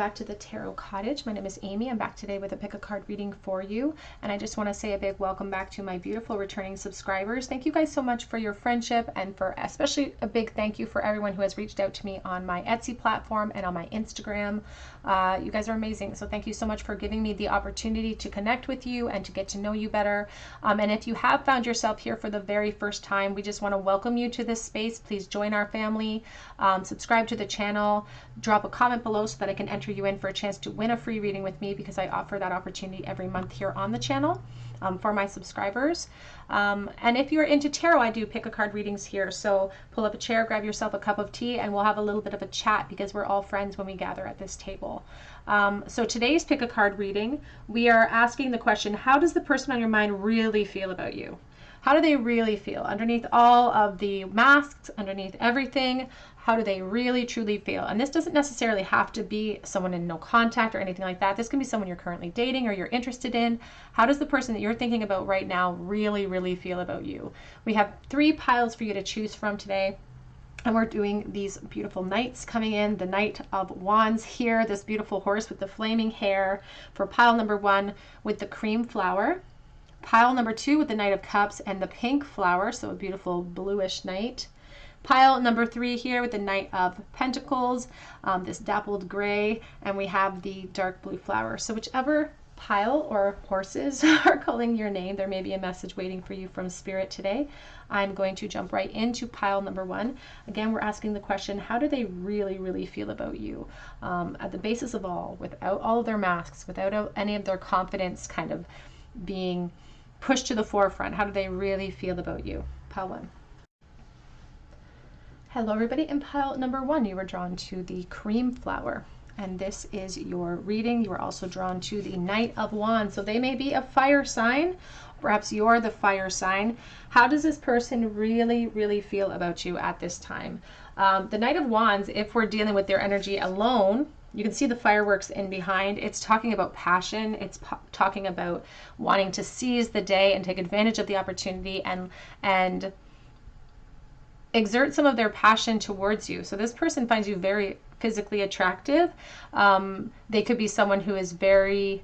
back to the Tarot Cottage. My name is Amy. I'm back today with a pick a card reading for you. And I just want to say a big welcome back to my beautiful returning subscribers. Thank you guys so much for your friendship, and for especially a big thank you for everyone who has reached out to me on my Etsy platform and on my Instagram. You guys are amazing. So thank you so much for giving me the opportunity to connect with you and to get to know you better. And if you have found yourself here for the very first time, we just want to welcome you to this space. Please join our family, subscribe to the channel, drop a comment below so that I can enter you in for a chance to win a free reading with me, because I offer that opportunity every month here on the channel for my subscribers. And if you're into tarot, I do pick a card readings here. So pull up a chair, grab yourself a cup of tea, and we'll have a little bit of a chat, because we're all friends when we gather at this table. So today's pick a card reading, we are asking the question, how does the person on your mind really feel about you? How do they really feel? Underneath all of the masks, underneath everything, how do they really truly feel? And this doesn't necessarily have to be someone in no contact or anything like that. This can be someone you're currently dating or you're interested in. How does the person that you're thinking about right now really, really feel about you? We have 3 piles for you to choose from today. And we're doing these beautiful knights coming in. The Knight of Wands here, this beautiful horse with the flaming hair for pile number 1 with the cream flower. Pile number 2 with the Knight of Cups and the pink flower, so a beautiful bluish knight. Pile number 3 here with the Knight of Pentacles, this dappled gray, and we have the dark blue flower. So whichever pile or horses are calling your name, there may be a message waiting for you from Spirit today. I'm going to jump right into pile number 1. Again, we're asking the question, how do they really, really feel about you? At the basis of all, without all of their masks, without any of their confidence kind of being pushed to the forefront, how do they really feel about you? Pile 1. Hello everybody, in pile number 1 you were drawn to the cream flower, and this is your reading. You were also drawn to the Knight of Wands, so they may be a fire sign, perhaps you're the fire sign. How does this person really, really feel about you at this time? The Knight of Wands, if we're dealing with their energy alone, you can see the fireworks in behind. It's talking about passion. It's talking about wanting to seize the day and take advantage of the opportunity and exert some of their passion towards you. So this person finds you very physically attractive. They could be someone who is very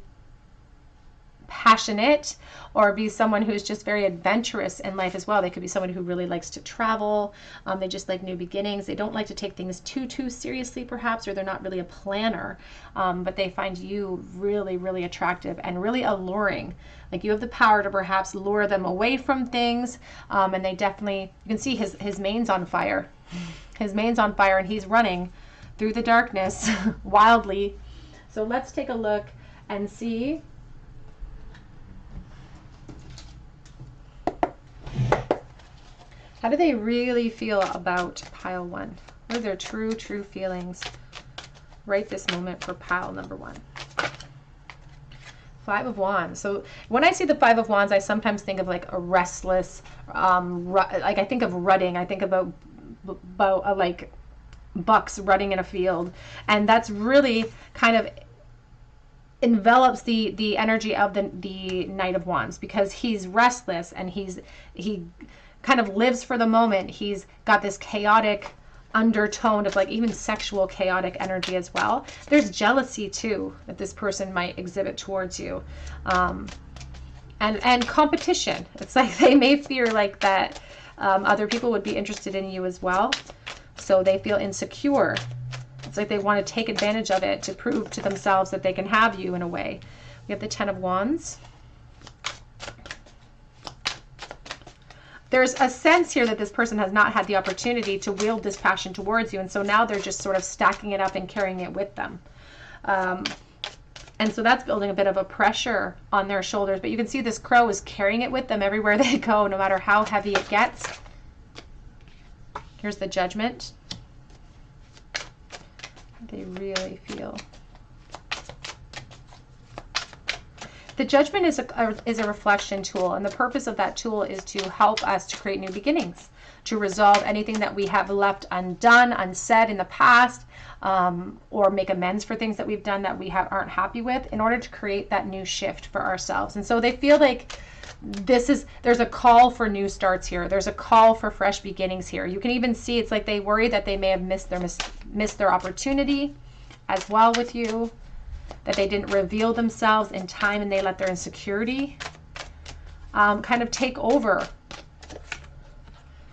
passionate, or be someone who is just very adventurous in life as well. They could be someone who really likes to travel. They just like new beginnings. They don't like to take things too seriously perhaps, or they're not really a planner, but they find you really, really attractive and really alluring. Like you have the power to perhaps lure them away from things, and they definitely, you can see his mane's on fire. His mane's on fire and he's running through the darkness wildly. So let's take a look and see how do they really feel about pile 1? What are their true feelings right this moment for pile number 1? 5 of Wands. So when I see the 5 of Wands, I sometimes think of like a restless, like I think of rutting. I think about like bucks rutting in a field, and that's really kind of envelops the energy of the Knight of Wands, because he's restless and he kind of lives for the moment. He's got this chaotic undertone of like even sexual chaotic energy as well. There's jealousy too that this person might exhibit towards you, and competition. It's like they may fear like that other people would be interested in you as well, so they feel insecure. It's like they want to take advantage of it to prove to themselves that they can have you in a way. We have the 10 of Wands. There's a sense here that this person has not had the opportunity to wield this passion towards you, and so now they're just sort of stacking it up and carrying it with them. And so that's building a bit of a pressure on their shoulders, but you can see this crow is carrying it with them everywhere they go, no matter how heavy it gets. Here's the Judgment. How do they really feel? The Judgment is a reflection tool, and the purpose of that tool is to help us to create new beginnings, to resolve anything that we have left undone, unsaid in the past, or make amends for things that we've done that we aren't happy with, in order to create that new shift for ourselves. And so they feel like there's a call for new starts here. There's a call for fresh beginnings here. You can even see it's like they worry that they may have missed their opportunity. as well with you, that they didn't reveal themselves in time and they let their insecurity kind of take over.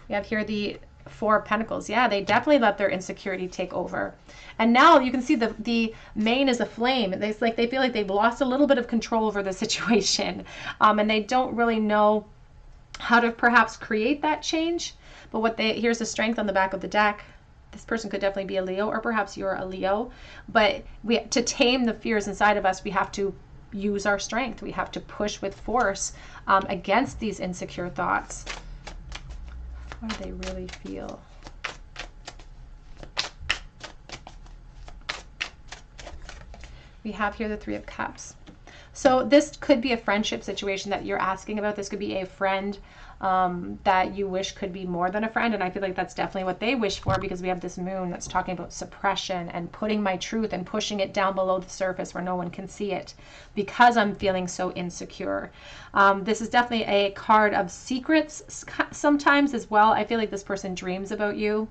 We have here the Four of Pentacles. Yeah, they definitely let their insecurity take over. And now you can see the mane is a flame. It's like they feel like they've lost a little bit of control over the situation. And they don't really know how to perhaps create that change. But here's the strength on the back of the deck. This person could definitely be a Leo, or perhaps you're a Leo. But to tame the fears inside of us, we have to use our strength. We have to push with force against these insecure thoughts. What do they really feel? We have here the Three of Cups. So this could be a friendship situation that you're asking about. This could be a friend that you wish could be more than a friend. And I feel like that's definitely what they wish for, because we have this moon that's talking about suppression and putting my truth and pushing it down below the surface where no one can see it, because I'm feeling so insecure. This is definitely a card of secrets sometimes as well. I feel like this person dreams about you.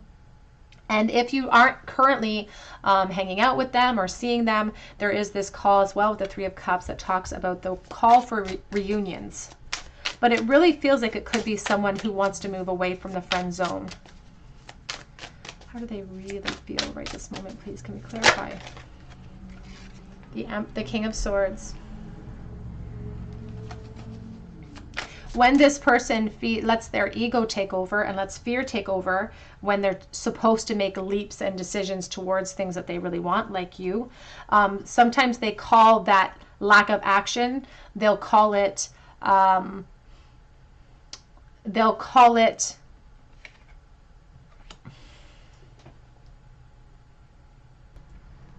And if you aren't currently hanging out with them or seeing them, there is this call as well with the Three of Cups that talks about the call for reunions. But it really feels like it could be someone who wants to move away from the friend zone. How do they really feel right this moment? Please, can we clarify? The King of Swords. When this person lets their ego take over and lets fear take over, when they're supposed to make leaps and decisions towards things that they really want, like you, sometimes they call that lack of action, they'll call it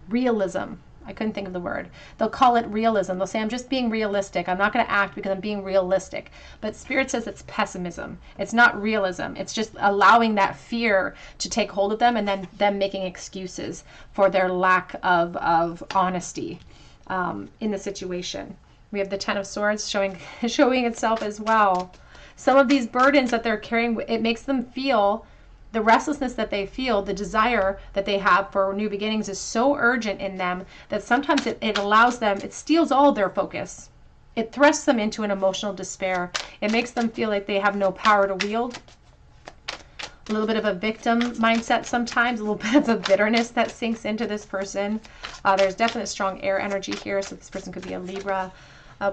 realism. I couldn't think of the word. They'll call it realism. They'll say, I'm just being realistic. I'm not going to act because I'm being realistic. But Spirit says it's pessimism. It's not realism. It's just allowing that fear to take hold of them, and then them making excuses for their lack of honesty in the situation. We have the Ten of Swords showing itself as well. Some of these burdens that they're carrying, it makes them feel the restlessness that they feel, the desire that they have for new beginnings is so urgent in them that sometimes it allows them, it steals all their focus. It thrusts them into an emotional despair. It makes them feel like they have no power to wield. A little bit of a victim mindset sometimes, a little bit of a bitterness that sinks into this person. There's definitely strong air energy here, so this person could be a Libra.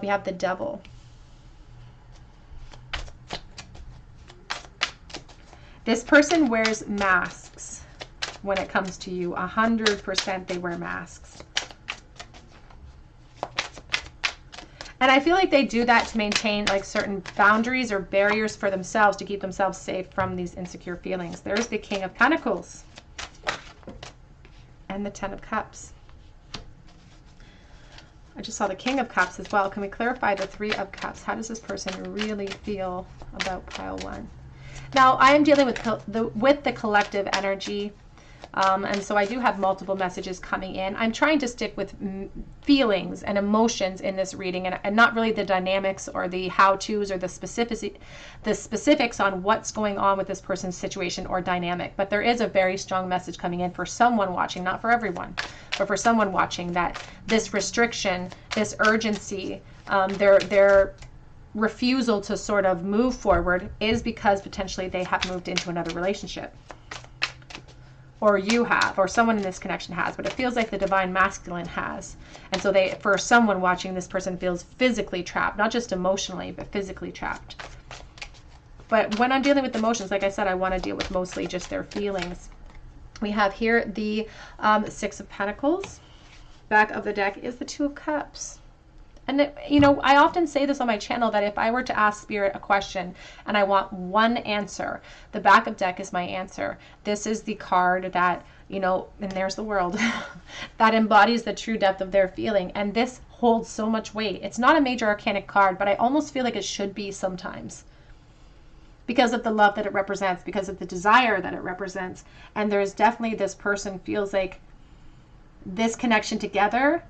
We have the Devil. This person wears masks when it comes to you. 100% they wear masks. And I feel like they do that to maintain like certain boundaries or barriers for themselves to keep themselves safe from these insecure feelings. There's the King of Pentacles and the Ten of Cups. I just saw the King of Cups as well. Can we clarify the Three of Cups? How does this person really feel about pile one? Now, I am dealing with the collective energy, and so I do have multiple messages coming in. I'm trying to stick with feelings and emotions in this reading, and not really the dynamics or the how-tos or the specifics on what's going on with this person's situation or dynamic. But there is a very strong message coming in for someone watching, not for everyone, but for someone watching, that this restriction, this urgency, their refusal to sort of move forward is because potentially they have moved into another relationship, or you have, or someone in this connection has, but it feels like the divine masculine has. And so for someone watching, this person feels physically trapped, not just emotionally, but physically trapped. But when I'm dealing with emotions, like I said, I want to deal with mostly just their feelings. We have here the Six of Pentacles. Back of the deck is the Two of Cups. And, you know, I often say this on my channel, that if I were to ask Spirit a question and I want one answer, the back of deck is my answer. This is the card that, you know, and there's the World, that embodies the true depth of their feeling. And this holds so much weight. It's not a major arcanic card, but I almost feel like it should be sometimes, because of the love that it represents, because of the desire that it represents. And there's definitely, this person feels like this connection together,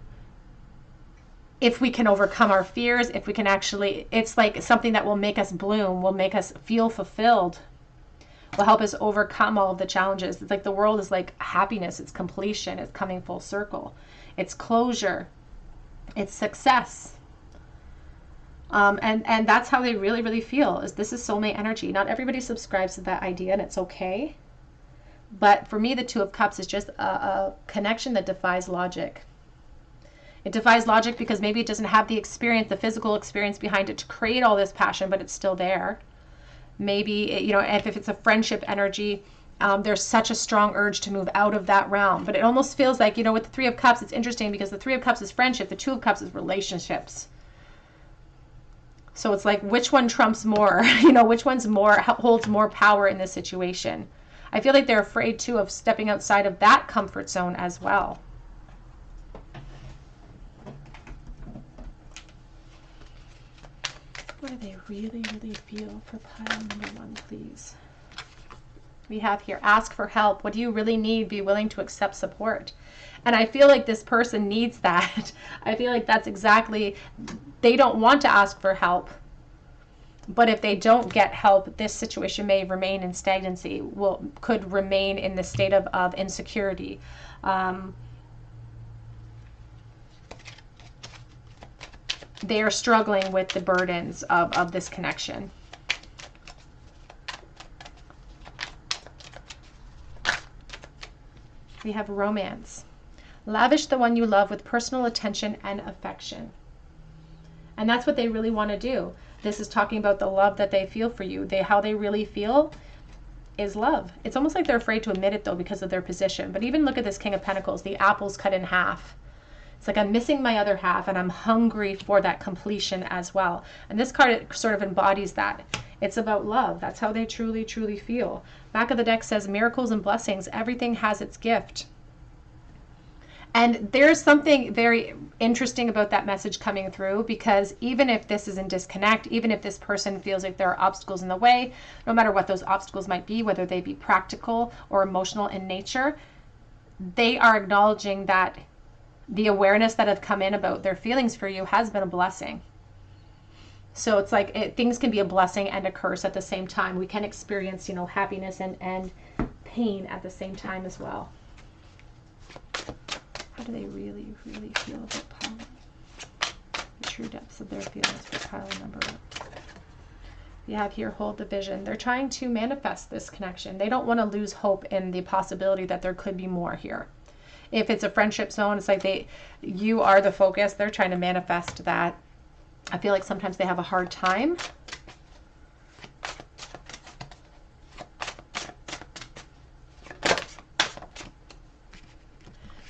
if we can overcome our fears, if we can actually, it's like something that will make us bloom, will make us feel fulfilled, will help us overcome all of the challenges. It's like the world is like happiness, it's completion, it's coming full circle, it's closure, it's success. And that's how they really, really feel, is this is soulmate energy. Not everybody subscribes to that idea, and it's okay. But for me, the Two of Cups is just a connection that defies logic. It defies logic because maybe it doesn't have the experience, the physical experience behind it to create all this passion, but it's still there. Maybe, you know, if it's a friendship energy, there's such a strong urge to move out of that realm. But it almost feels like, you know, with the Three of Cups, it's interesting because the Three of Cups is friendship, the Two of Cups is relationships. So it's like, which one trumps more? You know, which one's more, holds more power in this situation? I feel like they're afraid too of stepping outside of that comfort zone as well. What do they really, really feel for pile number 1, please? We have here, ask for help. What do you really need? Be willing to accept support. And I feel like this person needs that. I feel like that's exactly, they don't want to ask for help. But if they don't get help, this situation may remain in stagnancy, could remain in the state of insecurity. They are struggling with the burdens of this connection. We have romance. Lavish the one you love with personal attention and affection. And that's what they really want to do. This is talking about the love that they feel for you. How they really feel is love. It's almost like they're afraid to admit it though because of their position. But even look at this King of Pentacles, the apple's cut in half. It's like I'm missing my other half and I'm hungry for that completion as well. And this card sort of embodies that. It's about love. That's how they truly, truly feel. Back of the deck says miracles and blessings. Everything has its gift. And there's something very interesting about that message coming through, because even if this is in disconnect, even if this person feels like there are obstacles in the way, no matter what those obstacles might be, whether they be practical or emotional in nature, they are acknowledging that the awareness that have come in about their feelings for you has been a blessing. So it's like things can be a blessing and a curse at the same time. We can experience, you know, happiness and pain at the same time as well. How do they really, really feel about pile? The true depths of their feelings for pile number 1. We have here, hold the vision. They're trying to manifest this connection. They don't want to lose hope in the possibility that there could be more here. If it's a friendship zone, it's like you are the focus. They're trying to manifest that. I feel like sometimes they have a hard time.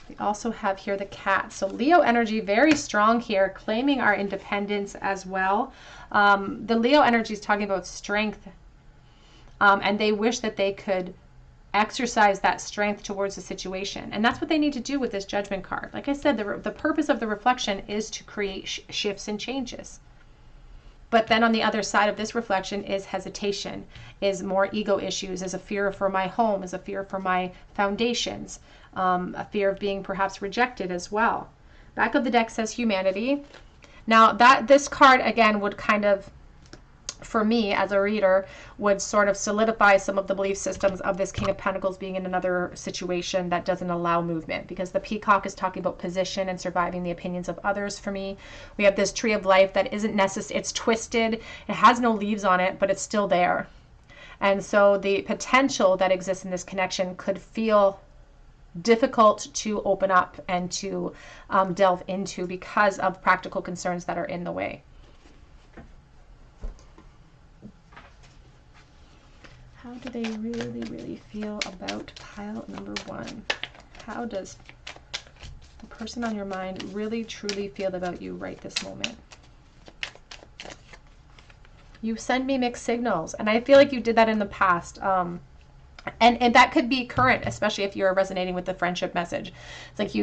We also have here the cat. So Leo energy, very strong here, claiming our independence as well. The Leo energy is talking about strength. And they wish that they could exercise that strength towards the situation. And that's what they need to do with this Judgment card. Like I said, the purpose of the reflection is to create shifts and changes. But then on the other side of this reflection is hesitation, is more ego issues, is a fear for my home, is a fear for my foundations, a fear of being perhaps rejected as well. Back of the deck says humanity. Now this card again would kind of, for me as a reader, would sort of solidify some of the belief systems of this King of Pentacles being in another situation that doesn't allow movement, because the peacock is talking about position and surviving the opinions of others. For me, we have this tree of life that isn't necessary. It's twisted. It has no leaves on it, but it's still there. And so the potential that exists in this connection could feel difficult to open up and to delve into because of practical concerns that are in the way. How do they really, really feel about pile number 1? How does the person on your mind really, truly feel about you right this moment? You send me mixed signals, and I feel like you did that in the past. And that could be current, especially if you're resonating with the friendship message. It's like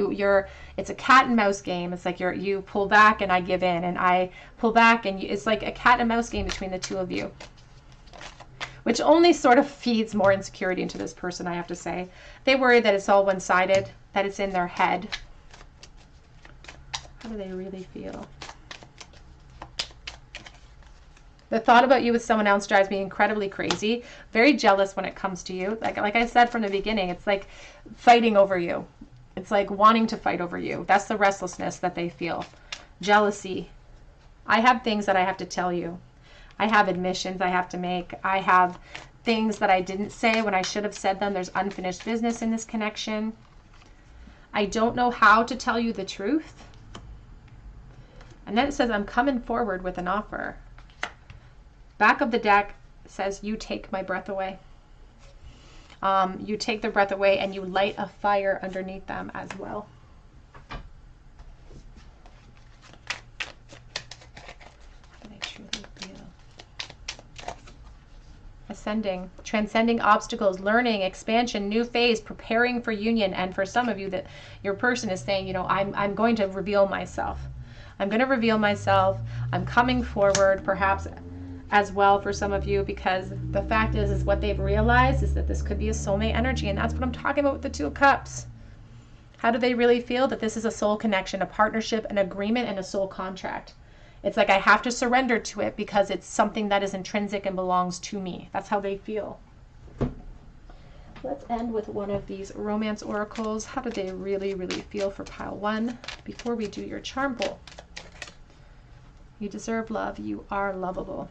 it's a cat and mouse game. It's like you pull back and I give in, and I pull back, and it's like a cat and mouse game between the two of you, which only sort of feeds more insecurity into this person, I have to say. They worry that it's all one-sided, that it's in their head. How do they really feel? The thought about you with someone else drives me incredibly crazy. Very jealous when it comes to you. Like I said from the beginning, it's like fighting over you. It's like wanting to fight over you. That's the restlessness that they feel. Jealousy. I have things that I have to tell you. I have admissions I have to make. I have things that I didn't say when I should have said them. There's unfinished business in this connection. I don't know how to tell you the truth. And then it says, I'm coming forward with an offer. Back of the deck says, you take my breath away. You take the breath away and you light a fire underneath them as well. How do they truly feel? Ascending, transcending obstacles, learning, expansion, new phase, preparing for union. And for some of you, that your person is saying, you know, I'm going to reveal myself. I'm going to reveal myself. I'm coming forward, perhaps as well for some of you, because the fact is what they've realized is that this could be a soulmate energy. And that's what I'm talking about with the Two of Cups. How do they really feel? That this is a soul connection, a partnership, an agreement, and a soul contract. It's like I have to surrender to it because it's something that is intrinsic and belongs to me. That's how they feel. Let's end with one of these romance oracles. How do they really, really feel for pile 1 before we do your charm bowl? You deserve love. You are lovable.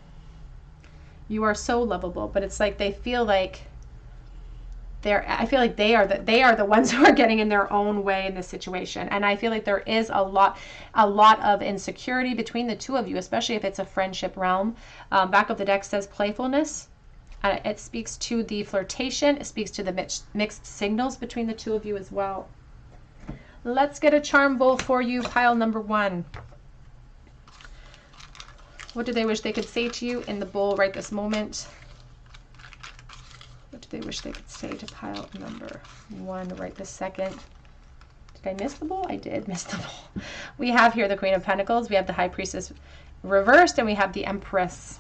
You are so lovable, but it's like they feel like I feel like they are the ones who are getting in their own way in this situation. And I feel like there is a lot of insecurity between the two of you, especially if it's a friendship realm. Back of the deck says playfulness. It speaks to the flirtation. It speaks to the mixed signals between the two of you as well. Let's get a charm bowl for you, pile number 1. What do they wish they could say to you in the bowl right this moment? What do they wish they could say to pile number 1 right this second? Did I miss the bowl? I did miss the bowl. We have here the Queen of Pentacles. We have the High Priestess reversed, and we have the Empress.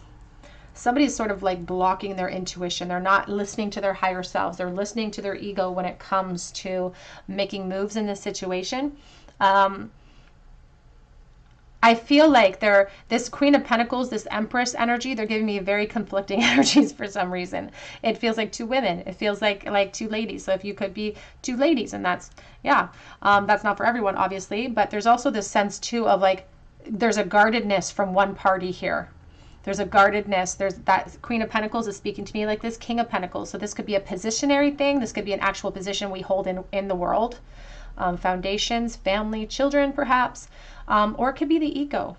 Somebody's sort of like blocking their intuition. They're not listening to their higher selves. They're listening to their ego when it comes to making moves in this situation. I feel like this Queen of Pentacles, this Empress energy, they're giving me very conflicting energies for some reason. It feels like 2 women. It feels like 2 ladies. So if you could be 2 ladies, and that's not for everyone, obviously, but there's also this sense too of like, there's a guardedness from one party here. There's a guardedness. There's that Queen of Pentacles is speaking to me like this King of Pentacles. So this could be a positionary thing. This could be an actual position we hold in the world. Foundations, family, children, perhaps. Or it could be the ego.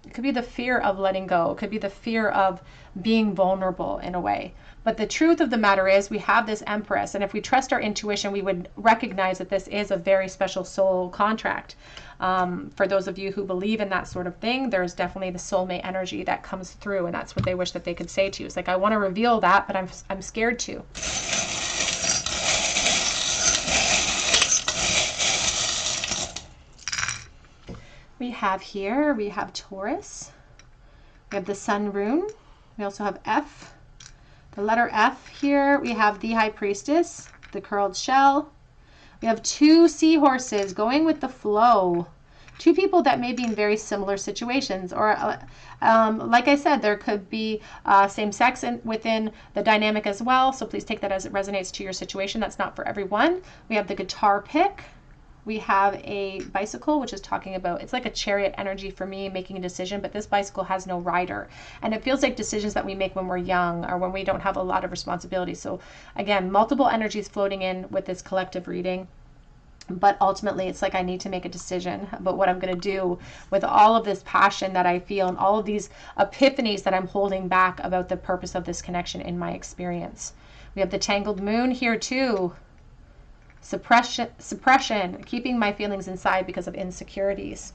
It could be the fear of letting go. It could be the fear of being vulnerable in a way. But the truth of the matter is we have this Empress, and if we trust our intuition, we would recognize that this is a very special soul contract. For those of you who believe in that sort of thing, there's definitely the soulmate energy that comes through, and that's what they wish that they could say to you. It's like, I want to reveal that, but I'm scared to. We have Taurus. We have the Sun rune. We also have F. The letter F here. We have the High Priestess, the curled shell. We have 2 seahorses going with the flow. 2 people that may be in very similar situations. Or like I said, there could be same sex within the dynamic as well. So please take that as it resonates to your situation. That's not for everyone. We have the guitar pick. We have a bicycle, which is talking about, it's like a chariot energy for me, making a decision, but this bicycle has no rider. And it feels like decisions that we make when we're young or when we don't have a lot of responsibility. So again, multiple energies floating in with this collective reading. But ultimately, it's like I need to make a decision about what I'm going to do with all of this passion that I feel and all of these epiphanies that I'm holding back about the purpose of this connection in my experience. We have the Tangled Moon here too. Suppression, keeping my feelings inside because of insecurities.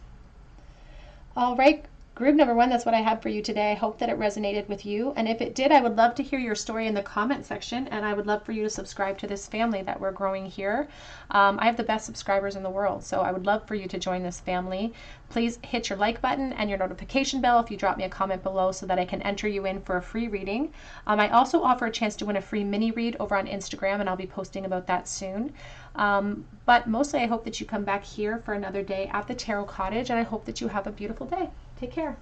All right, group number 1, that's what I have for you today. I hope that it resonated with you. And if it did, I would love to hear your story in the comment section. And I would love for you to subscribe to this family that we're growing here. I have the best subscribers in the world, so I would love for you to join this family. Please hit your like button and your notification bell if you drop me a comment below so that I can enter you in for a free reading. I also offer a chance to win a free mini read over on Instagram, and I'll be posting about that soon. But mostly I hope that you come back here for another day at the Tarot Cottage, and I hope that you have a beautiful day. Take care.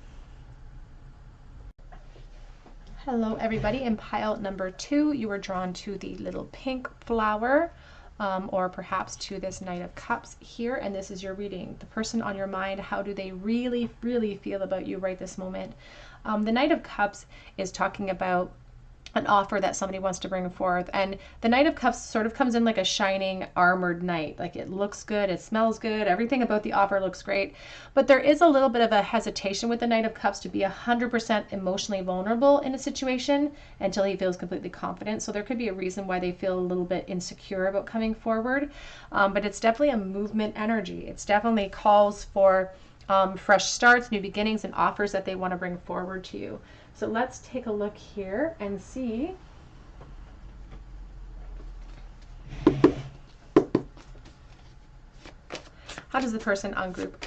Hello everybody. In pile number 2, you were drawn to the little pink flower, or perhaps to this Knight of Cups here, and this is your reading. The person on your mind, how do they really feel about you right this moment? The Knight of Cups is talking about an offer that somebody wants to bring forth, and the Knight of Cups sort of comes in like a shining armored knight. Like, it looks good, it smells good, everything about the offer looks great, but there is a little bit of a hesitation with the Knight of Cups to be 100% emotionally vulnerable in a situation until he feels completely confident. So there could be a reason why they feel a little bit insecure about coming forward, but it's definitely a movement energy. It's definitely calls for fresh starts, new beginnings, and offers that they want to bring forward to you. So let's take a look here and see how does the person on group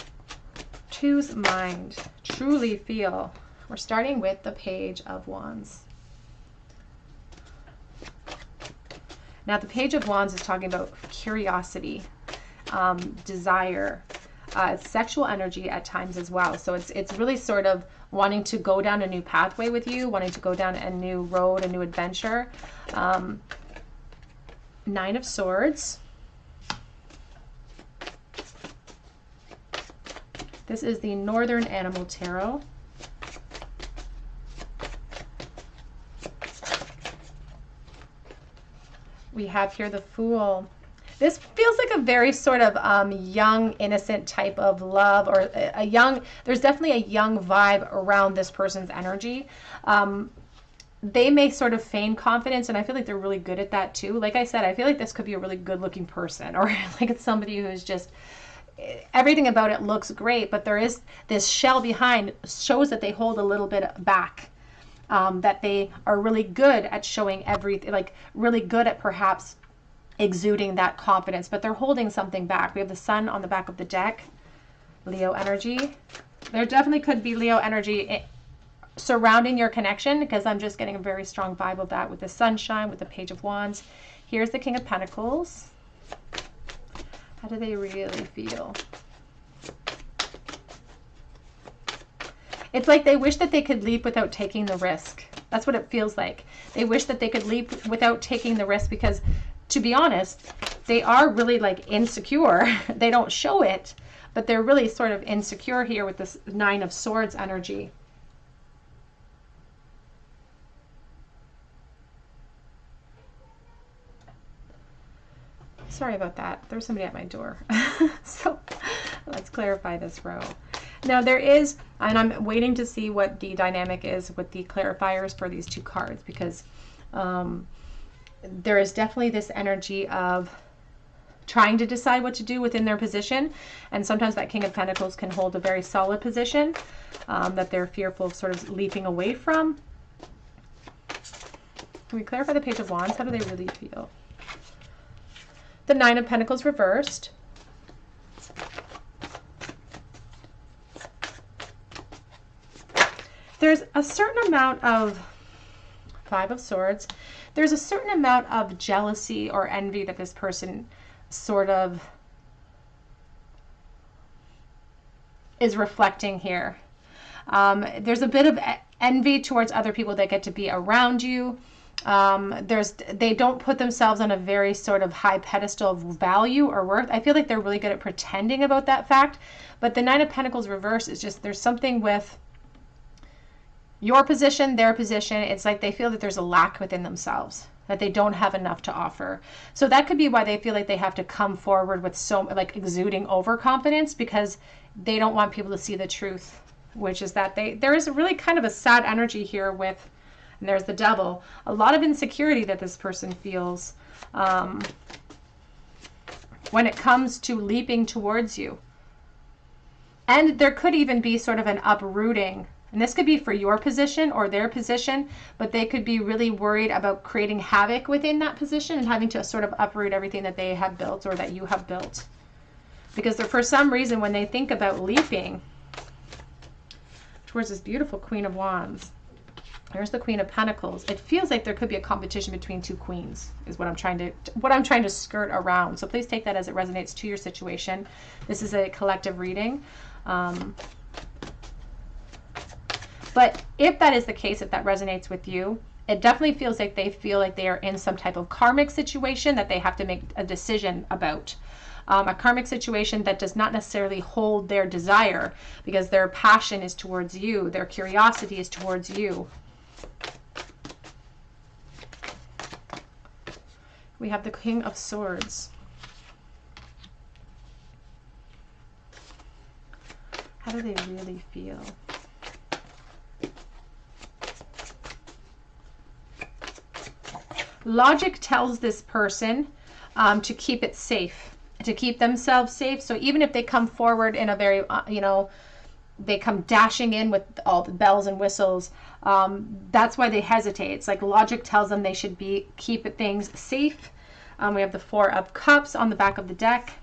2's mind truly feel. We're starting with the Page of Wands. Now the Page of Wands is talking about curiosity, desire, sexual energy at times as well. So it's really sort of wanting to go down a new pathway with you, wanting to go down a new road, a new adventure. Nine of Swords. This is the Northern Animal Tarot. We have here the Fool. This feels like a very sort of young, innocent type of love, or a young, there's definitely a young vibe around this person's energy. They may sort of feign confidence, and I feel like they're really good at that too. Like I said, I feel like this could be a really good looking person, or like it's somebody who's just, everything about it looks great, but there is this shell behind, shows that they hold a little bit back, that they are really good at showing everything, like really good at perhaps exuding that confidence, but they're holding something back. We have the Sun on the back of the deck. Leo energy. There definitely could be Leo energy surrounding your connection, because I'm just getting a very strong vibe of that with the Sunshine, with the Page of Wands. Here's the King of Pentacles. How do they really feel? It's like they wish that they could leap without taking the risk. That's what it feels like. They wish that they could leap without taking the risk, because to be honest, they are really like insecure. They don't show it, but they're really sort of insecure here with this Nine of Swords energy. Sorry about that. There's somebody at my door. So let's clarify this row. Now there is, and I'm waiting to see what the dynamic is with the clarifiers for these two cards, because there is definitely this energy of trying to decide what to do within their position, and sometimes that King of Pentacles can hold a very solid position that they're fearful of sort of leaping away from. Can we clarify the Page of Wands? How do they really feel? The Nine of Pentacles reversed. There's a certain amount of Five of Swords. There's a certain amount of jealousy or envy that this person sort of is reflecting here. There's a bit of envy towards other people that get to be around you. They don't put themselves on a very sort of high pedestal of value or worth. I feel like they're really good at pretending about that fact. But the Nine of Pentacles reverse is just, there's something with your position, their position. It's like they feel that there's a lack within themselves, that they don't have enough to offer. So that could be why they feel like they have to come forward with so like exuding overconfidence, because they don't want people to see the truth, which is that there is really kind of a sad energy here with, and there's the Devil, a lot of insecurity that this person feels when it comes to leaping towards you. And there could even be sort of an uprooting. And this could be for your position or their position, but they could be really worried about creating havoc within that position and having to sort of uproot everything that they have built or that you have built. Because for some reason, when they think about leaping towards this beautiful Queen of Wands, there's the Queen of Pentacles. It feels like there could be a competition between two queens, is what I'm trying to skirt around. So please take that as it resonates to your situation. This is a collective reading. But if that is the case, if that resonates with you, it definitely feels like they feel like they are in some type of karmic situation that they have to make a decision about. A karmic situation that does not necessarily hold their desire, because their passion is towards you, their curiosity is towards you. We have the King of Swords. How do they really feel? Logic tells this person to keep it safe, to keep themselves safe. So even if they come forward in a very, they come dashing in with all the bells and whistles, that's why they hesitate. It's like logic tells them they should keep things safe. We have the Four of Cups on the back of the deck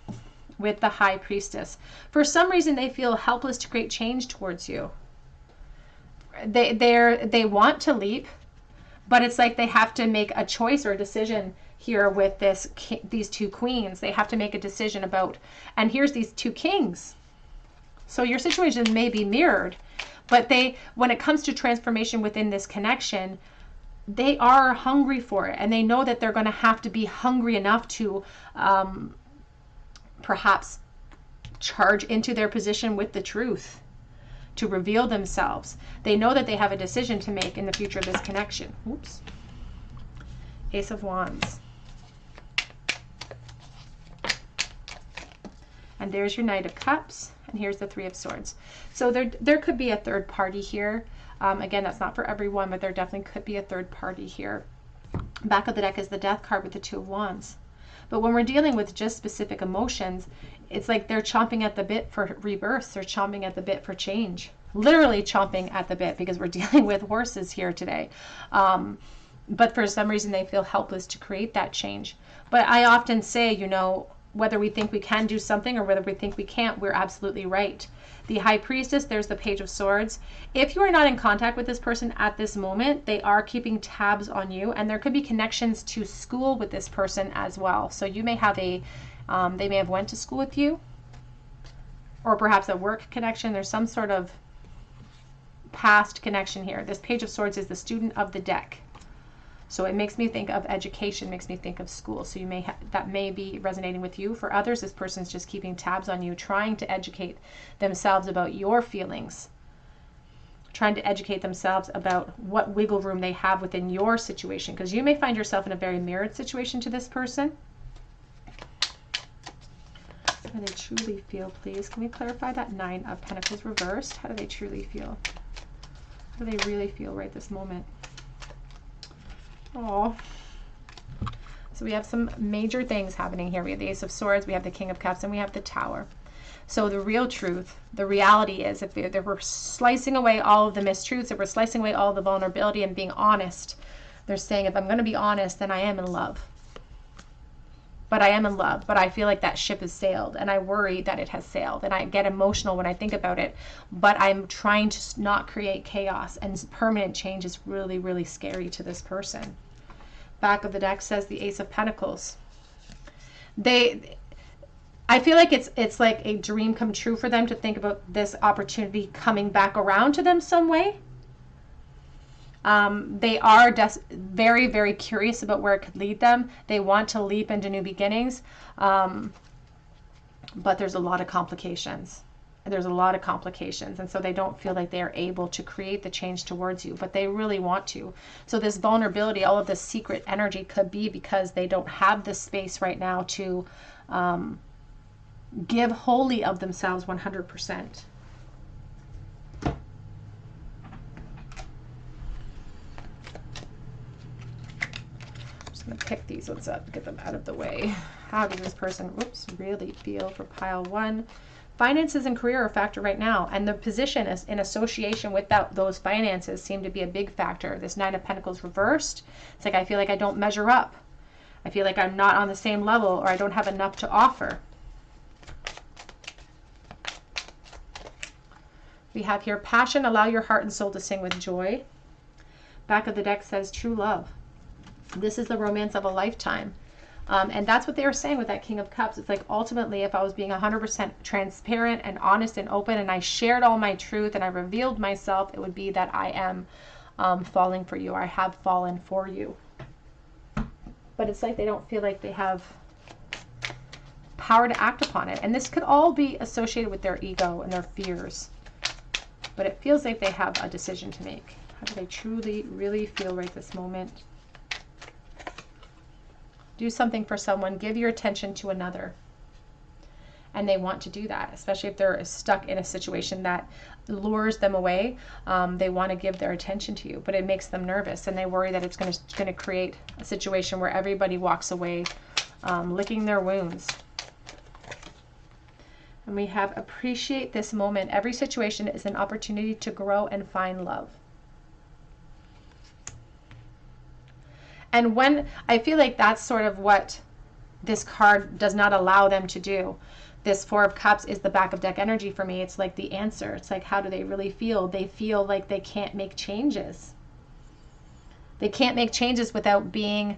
with the High Priestess. For some reason, they feel helpless to create change towards you. They want to leap, but it's like they have to make a choice or a decision here with these two queens. They have to make a decision about, and here's these two kings. So your situation may be mirrored, but when it comes to transformation within this connection, they are hungry for it, and they know that they're going to have to be hungry enough to perhaps charge into their position with the truth, to reveal themselves. They know that they have a decision to make in the future of this connection. Oops. Ace of Wands. And there's your Knight of Cups, and here's the Three of Swords. So there could be a third party here. Again, that's not for everyone, but there definitely could be a third party here. Back of the deck is the Death card with the Two of Wands. But when we're dealing with just specific emotions, it's like they're chomping at the bit for rebirth. They're chomping at the bit for change. Literally chomping at the bit, because we're dealing with horses here today. But for some reason, they feel helpless to create that change. But I often say, whether we think we can do something or whether we think we can't, we're absolutely right. The High Priestess, there's the Page of Swords. If you are not in contact with this person at this moment, they are keeping tabs on you, and there could be connections to school with this person as well. So you may have they may have went to school with you, or perhaps a work connection. There's some sort of past connection here. This Page of Swords is the student of the deck. So it makes me think of education, makes me think of school. So that may be resonating with you. For others, this person's just keeping tabs on you, trying to educate themselves about your feelings, trying to educate themselves about what wiggle room they have within your situation, because you may find yourself in a very mirrored situation to this person. How do they truly feel, please? Can we clarify that Nine of Pentacles reversed? How do they truly feel? How do they really feel right this moment? Oh, so we have some major things happening here. We have the Ace of Swords, we have the King of Cups, and we have the Tower. So the real truth, the reality is, if we're slicing away all of the mistruths, if we're slicing away all the vulnerability and being honest, they're saying, if I'm going to be honest, then I am in love. But I am in love, but I feel like that ship has sailed, and I worry that it has sailed, and I get emotional when I think about it, but I'm trying to not create chaos, and permanent change is really, really scary to this person. Back of the deck says the Ace of Pentacles. I feel like it's like a dream come true for them to think about this opportunity coming back around to them some way. They are very, very curious about where it could lead them. They want to leap into new beginnings, but there's a lot of complications. There's a lot of complications, and so they don't feel like they are able to create the change towards you, but they really want to. So this vulnerability, all of this secret energy could be because they don't have the space right now to give wholly of themselves 100%. I'm going to pick these ones up, get them out of the way. How does this person, really feel for pile one? Finances and career are a factor right now, and the position is in association with those finances seem to be a big factor. This Nine of Pentacles reversed. It's like I feel like I don't measure up. I feel like I'm not on the same level, or I don't have enough to offer. We have here passion, allow your heart and soul to sing with joy. Back of the deck says true love. This is the romance of a lifetime. And that's what they were saying with that King of Cups. It's like, ultimately, if I was being 100% transparent and honest and open, and I shared all my truth and I revealed myself, it would be that I am falling for you, or I have fallen for you. But it's like they don't feel like they have power to act upon it. And this could all be associated with their ego and their fears. But it feels like they have a decision to make. How do they truly, really feel right this moment? Do something for someone. Give your attention to another. And they want to do that, especially if they're stuck in a situation that lures them away. They want to give their attention to you, but it makes them nervous, and they worry that it's going to create a situation where everybody walks away licking their wounds. And we have appreciate this moment. Every situation is an opportunity to grow and find love. And when I feel like that's sort of what this card does not allow them to do. This Four of Cups is the back of deck energy for me. It's like the answer. It's like, how do they really feel? They feel like they can't make changes. They can't make changes without being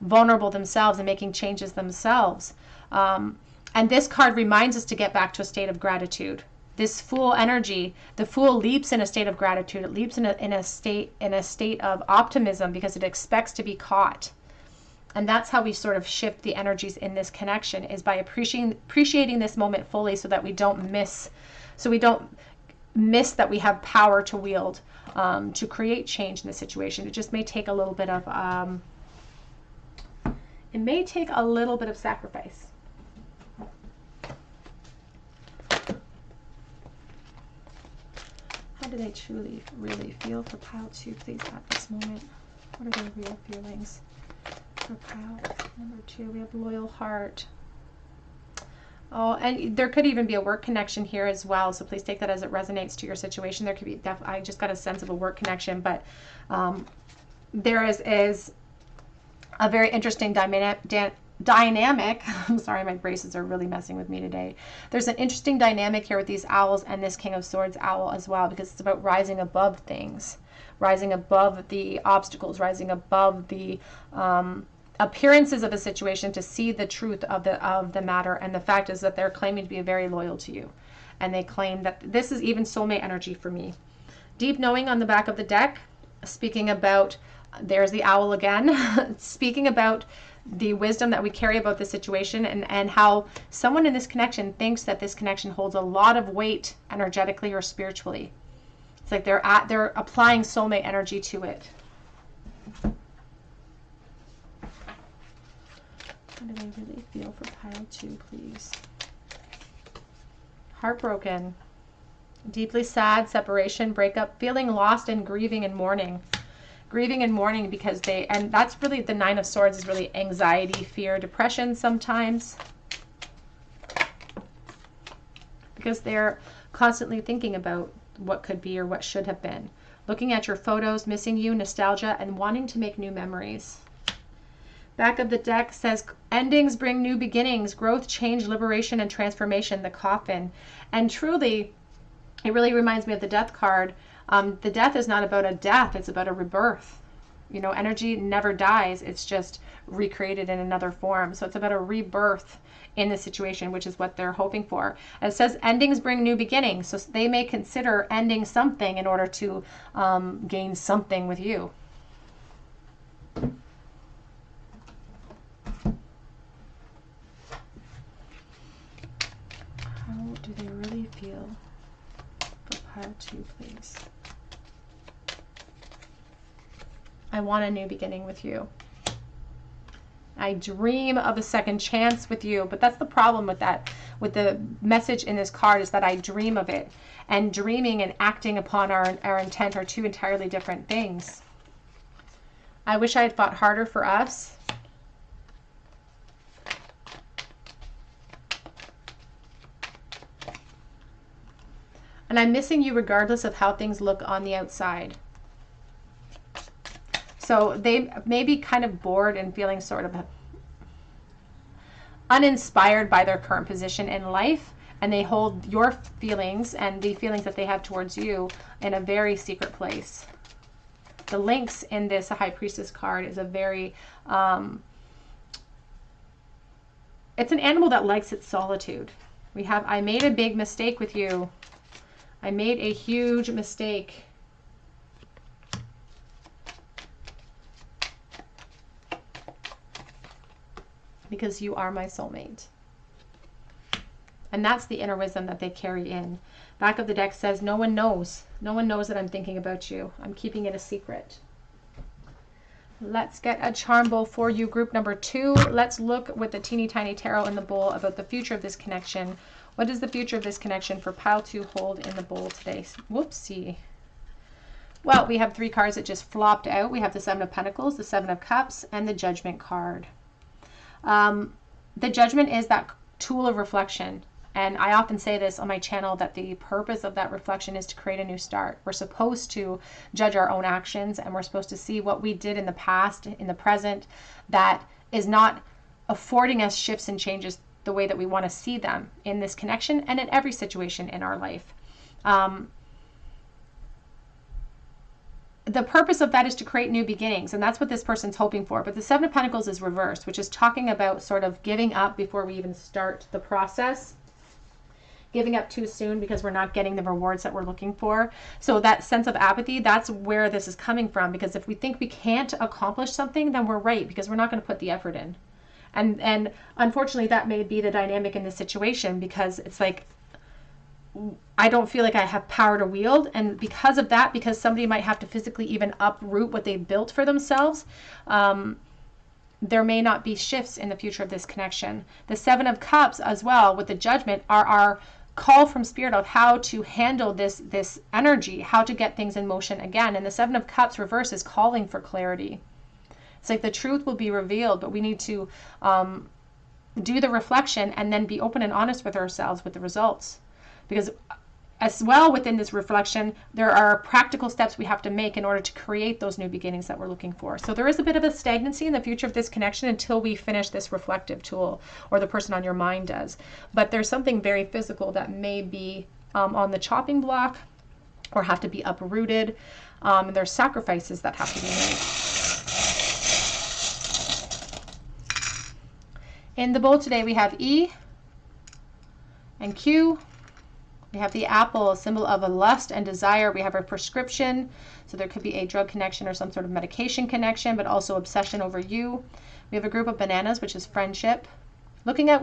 vulnerable themselves and making changes themselves. And this card reminds us to get back to a state of gratitude. This Fool energy, the Fool leaps in a state of gratitude. It leaps in a state of optimism because it expects to be caught. And that's how we sort of shift the energies in this connection, is by appreciating this moment fully, so that we don't miss that we have power to wield to create change in the situation. It just may take a little bit of sacrifice. How do they truly, really feel for pile 2, please, at this moment? What are their real feelings? For pile number 2, we have loyal heart. Oh, and there could even be a work connection here as well. So please take that as it resonates to your situation. There could be I just got a sense of a work connection, but there is a very interesting dynamic. I'm sorry, my braces are really messing with me today. There's an interesting dynamic here with these owls and this King of Swords owl as well, because it's about rising above things, rising above the obstacles, rising above the appearances of a situation, to see the truth of the matter. And the fact is that they're claiming to be very loyal to you, and they claim that this is even soulmate energy for me. Deep knowing on the back of the deck, speaking about, there's the owl again, speaking about the wisdom that we carry about the situation, and how someone in this connection thinks that this connection holds a lot of weight energetically or spiritually. It's like they're applying soulmate energy to it. How do they really feel for pile 2, please? Heartbroken, deeply sad, separation, breakup, feeling lost, and grieving and mourning. Grieving and mourning because and that's really the Nine of Swords, is really anxiety, fear, depression sometimes. Because they're constantly thinking about what could be or what should have been. Looking at your photos, missing you, nostalgia, and wanting to make new memories. Back of the deck says, endings bring new beginnings, growth, change, liberation, and transformation, the Coffin. And truly, it really reminds me of the Death card. The death is not about a death, it's about a rebirth. You know, energy never dies, it's just recreated in another form. So it's about a rebirth in the situation, which is what they're hoping for. And it says endings bring new beginnings, so they may consider ending something in order to gain something with you. How do they really feel for pile 2, please? I want a new beginning with you. I dream of a second chance with you, but that's the problem with that. With the message in this card is that I dream of it, and dreaming and acting upon our intent are two entirely different things. I wish I had fought harder for us. And I'm missing you regardless of how things look on the outside. So they may be kind of bored and feeling sort of uninspired by their current position in life, and they hold your feelings and the feelings that they have towards you in a very secret place. The links in this High Priestess card is a very it's an animal that likes its solitude. We have, I made a big mistake with you. I made a huge mistake. Because you are my soulmate. And that's the inner wisdom that they carry in. Back of the deck says, no one knows. No one knows that I'm thinking about you. I'm keeping it a secret. Let's get a charm bowl for you, group number 2. Let's look with the teeny tiny tarot in the bowl about the future of this connection. What is the future of this connection for pile 2 hold in the bowl today? Whoopsie. Well, we have 3 cards that just flopped out. We have the 7 of Pentacles, the 7 of Cups, and the Judgment card. The Judgment is that tool of reflection. And I often say this on my channel, that the purpose of that reflection is to create a new start. We're supposed to judge our own actions, and we're supposed to see what we did in the past, in the present, that is not affording us shifts and changes the way that we want to see them in this connection and in every situation in our life. The purpose of that is to create new beginnings, and that's what this person's hoping for. But the 7 of Pentacles is reversed, which is talking about sort of giving up before we even start the process. Giving up too soon because we're not getting the rewards that we're looking for. So that sense of apathy, that's where this is coming from. Because if we think we can't accomplish something, then we're right, because we're not going to put the effort in. And unfortunately, that may be the dynamic in this situation, because it's like, I don't feel like I have power to wield. And because of that, because somebody might have to physically even uproot what they built for themselves, there may not be shifts in the future of this connection. The 7 of Cups as well with the Judgment are our call from Spirit of how to handle this energy, how to get things in motion again. And the 7 of Cups reverse is calling for clarity. It's like the truth will be revealed, but we need to do the reflection and then be open and honest with ourselves with the results. Because as well within this reflection, there are practical steps we have to make in order to create those new beginnings that we're looking for. So there is a bit of a stagnancy in the future of this connection until we finish this reflective tool, or the person on your mind does. But there's something very physical that may be on the chopping block or have to be uprooted. There's sacrifices that have to be made. In the bowl today we have E and Q. We have the apple, a symbol of a lust and desire. We have our prescription. So there could be a drug connection or some sort of medication connection, but also obsession over you. We have a group of bananas, which is friendship. Looking at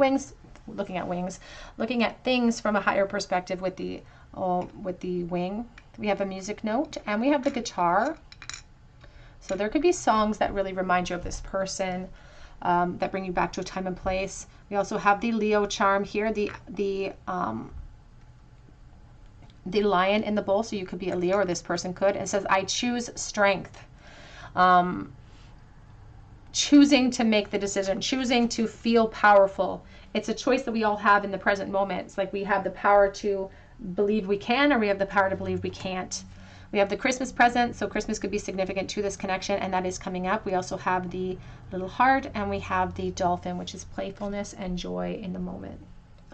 things from a higher perspective with the wing. We have a music note, and we have the guitar. So there could be songs that really remind you of this person, that bring you back to a time and place. We also have the Leo charm here, the lion in the bowl, so you could be a Leo, or this person could. It says, I choose strength. Choosing to make the decision, choosing to feel powerful. It's a choice that we all have in the present moment. It's like we have the power to believe we can, or we have the power to believe we can't. We have the Christmas present, so Christmas could be significant to this connection, and that is coming up. We also have the little heart, and we have the dolphin, which is playfulness and joy in the moment.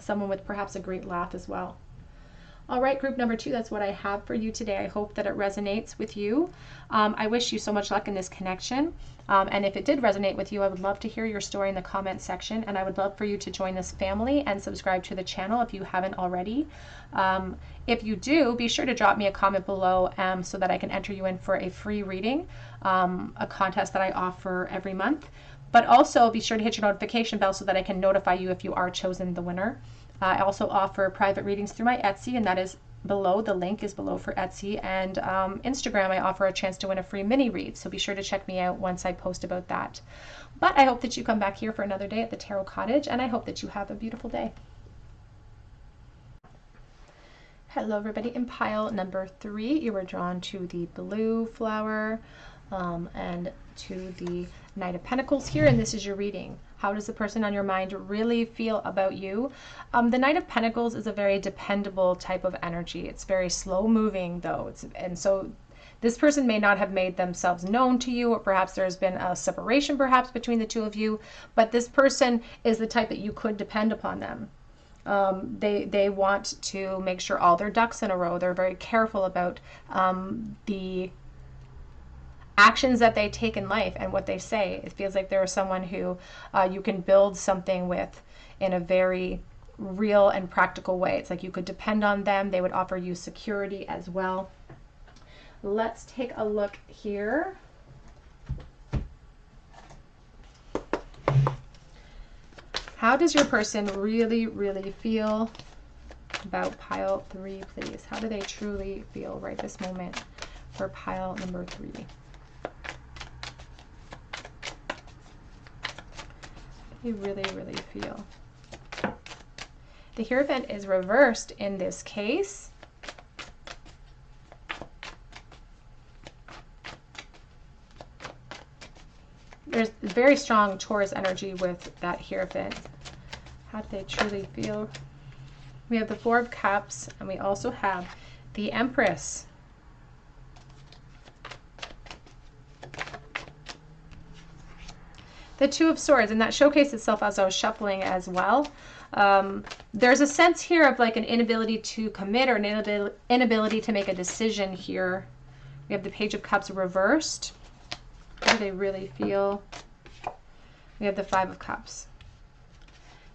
Someone with perhaps a great laugh as well. All right, group number 2, that's what I have for you today. I hope that it resonates with you. I wish you so much luck in this connection. And if it did resonate with you, I would love to hear your story in the comment section. And I would love for you to join this family and subscribe to the channel if you haven't already. If you do, be sure to drop me a comment below so that I can enter you in for a free reading, a contest that I offer every month. But also be sure to hit your notification bell so that I can notify you if you are chosen the winner. I also offer private readings through my Etsy, and that is below. The link is below for Etsy. And Instagram, I offer a chance to win a free mini read, so be sure to check me out once I post about that. But I hope that you come back here for another day at the Tarot Cottage, and I hope that you have a beautiful day. Hello everybody. In pile number 3, you were drawn to the blue flower and to the Knight of Pentacles here, and this is your reading. How does the person on your mind really feel about you? The Knight of Pentacles is a very dependable type of energy. It's very slow moving though. And so this person may not have made themselves known to you, or perhaps there's been a separation perhaps between the two of you, but this person is the type that you could depend upon them. They want to make sure all their ducks in a row. They're very careful about the actions that they take in life and what they say. It feels like they're someone who you can build something with in a very real and practical way. It's like you could depend on them. They would offer you security as well. Let's take a look here. How does your person really, really feel about pile 3, please? How do they truly feel right this moment for pile number 3? They really, really feel. The Hierophant is reversed in this case. There's very strong Taurus energy with that Hierophant. How do they truly feel? We have the 4 of Cups, and we also have the Empress. The 2 of Swords, and that showcased itself as I was shuffling as well. There's a sense here of like an inability to commit or an inability to make a decision here. We have the Page of Cups reversed. How do they really feel? We have the 5 of Cups.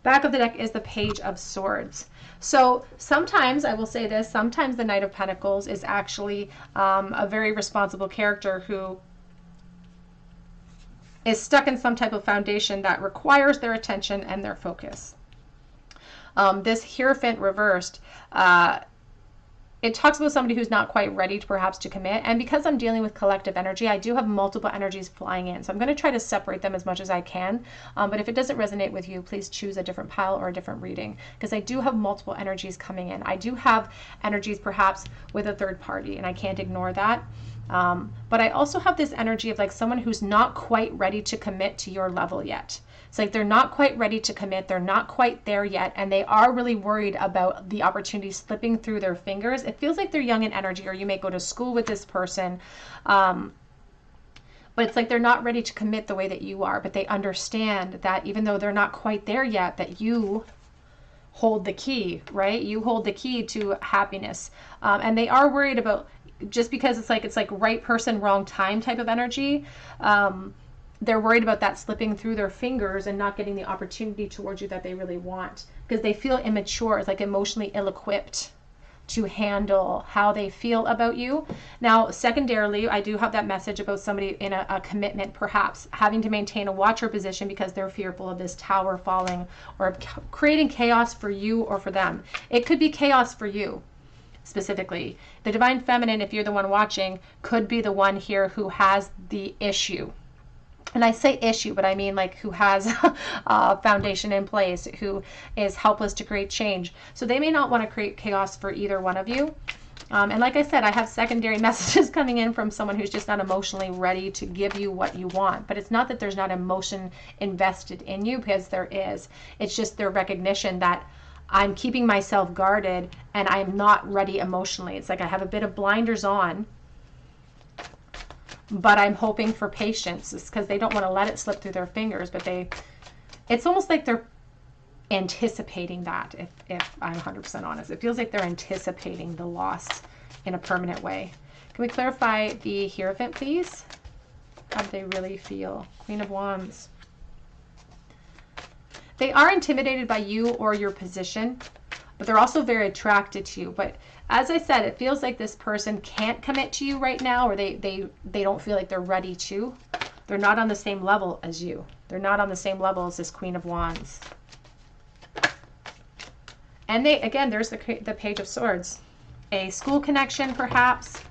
Back of the deck is the Page of Swords. So sometimes, I will say this, sometimes the Knight of Pentacles is actually a very responsible character who is stuck in some type of foundation that requires their attention and their focus. This Hierophant reversed, it talks about somebody who's not quite ready to perhaps to commit. And because I'm dealing with collective energy, I do have multiple energies flying in. So I'm going to try to separate them as much as I can. But if it doesn't resonate with you, please choose a different pile or a different reading, because I do have multiple energies coming in. I do have energies perhaps with a third party, and I can't ignore that. But I also have this energy of like someone who's not quite ready to commit to your level yet. It's like they're not quite ready to commit. They're not quite there yet. And they are really worried about the opportunity slipping through their fingers. It feels like they're young in energy, or you may go to school with this person. But it's like they're not ready to commit the way that you are. But they understand that even though they're not quite there yet, that you hold the key, right? You hold the key to happiness. And they are worried about, just because it's like right person, wrong time type of energy. They're worried about that slipping through their fingers and not getting the opportunity towards you that they really want, because they feel immature. It's like emotionally ill-equipped to handle how they feel about you. Now, secondarily, I do have that message about somebody in a commitment, perhaps having to maintain a watcher position because they're fearful of this tower falling or creating chaos for you or for them. It could be chaos for you. Specifically, the Divine Feminine, if you're the one watching, could be the one here who has the issue. And I say issue, but I mean like who has a foundation in place, who is helpless to create change. So they may not want to create chaos for either one of you. And like I said, I have secondary messages coming in from someone who's just not emotionally ready to give you what you want. But it's not that there's not emotion invested in you, because there is. It's just their recognition that I'm keeping myself guarded and I'm not ready emotionally. It's like I have a bit of blinders on, but I'm hoping for patience. It's because they don't want to let it slip through their fingers, but it's almost like they're anticipating that, if I'm 100% honest. It feels like they're anticipating the loss in a permanent way. Can we clarify the Hierophant, please? How do they really feel? Queen of Wands. They are intimidated by you or your position, but they're also very attracted to you. But as I said, it feels like this person can't commit to you right now, or they don't feel like they're ready to. They're not on the same level as you. They're not on the same level as this Queen of Wands. And again, there's the Page of Swords. A school connection, perhaps.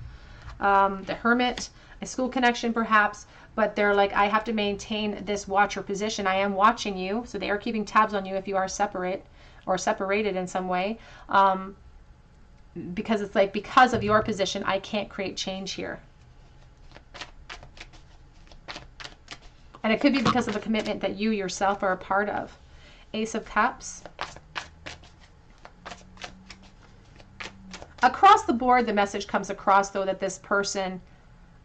The Hermit, a school connection, perhaps. But they're like, I have to maintain this watcher position. I am watching you. So they are keeping tabs on you if you are separate or separated in some way. Because it's like, because of your position, I can't create change here. And it could be because of a commitment that you yourself are a part of. Ace of Cups. Across the board, the message comes across, though, that this person